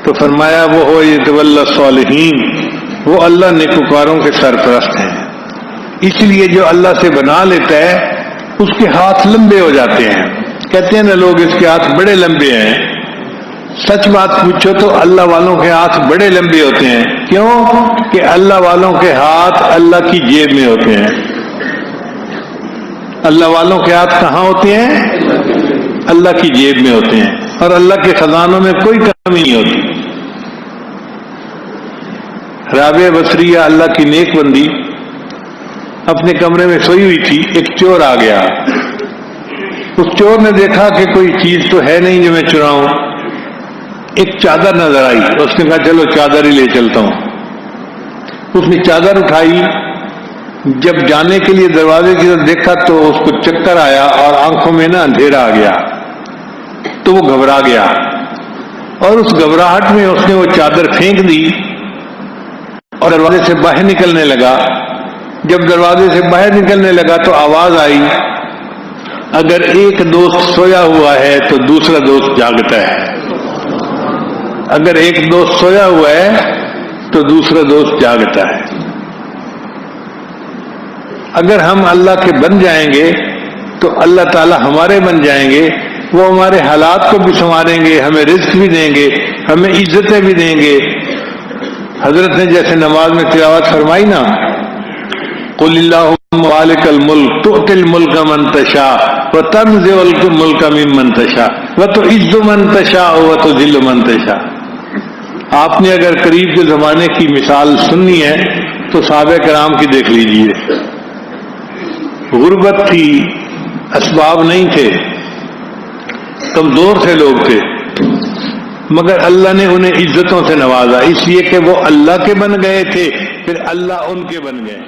تو فرمایا وہ ہو یتولی الصالحین، وہ اللہ نیکوکاروں کے سرپرست ہیں۔ اس لیے جو اللہ سے بنا لیتا ہے اس کے ہاتھ لمبے ہو جاتے ہیں۔ کہتے ہیں نا لوگ اس کے ہاتھ بڑے لمبے ہیں، سچ بات پوچھو تو اللہ والوں کے ہاتھ بڑے لمبے ہوتے ہیں۔ کیوں؟ کہ اللہ والوں کے ہاتھ اللہ کی جیب میں ہوتے ہیں۔ اللہ والوں کے ہاتھ کہاں ہوتے ہیں؟ اللہ کی جیب میں ہوتے ہیں، اور اللہ کے خزانوں میں کوئی کمی نہیں ہوتی۔ رابعہ بصریہ اللہ کی نیک بندی اپنے کمرے میں سوئی ہوئی تھی، ایک چور آ گیا۔ اس چور نے دیکھا کہ کوئی چیز تو ہے نہیں جو میں چراؤں، ایک چادر نظر آئی، اس نے کہا چلو چادر ہی لے چلتا ہوں۔ اس نے چادر اٹھائی، جب جانے کے لیے دروازے کی طرف دیکھا تو اس کو چکر آیا اور آنکھوں میں نا اندھیرا آ گیا، تو وہ گھبرا گیا، اور اس گھبراہٹ میں اس نے وہ چادر پھینک دی اور دروازے سے باہر نکلنے لگا۔ جب دروازے سے باہر نکلنے لگا تو آواز آئی، اگر ایک دوست سویا ہوا ہے تو دوسرا دوست جاگتا ہے، اگر ایک دوست سویا ہوا ہے تو دوسرا دوست جاگتا ہے۔ اگر ہم اللہ کے بن جائیں گے تو اللہ تعالی ہمارے بن جائیں گے، وہ ہمارے حالات کو بھی سنواریں گے، ہمیں رزق بھی دیں گے، ہمیں عزتیں بھی دیں گے۔ حضرت نے جیسے نماز میں تلاوت فرمائی نا، قل اللہم مالک الملک تؤتی الملک من تشاء وتنزع الملک ممن تشاء وتعز من تشاء وتذل من تشاء۔ آپ نے اگر قریب کے زمانے کی مثال سننی ہے تو صحابہ کرام کی دیکھ لیجئے۔ غربت تھی، اسباب نہیں تھے، کمزور سے لوگ تھے، مگر اللہ نے انہیں عزتوں سے نوازا، اس لیے کہ وہ اللہ کے بن گئے تھے، پھر اللہ ان کے بن گئے۔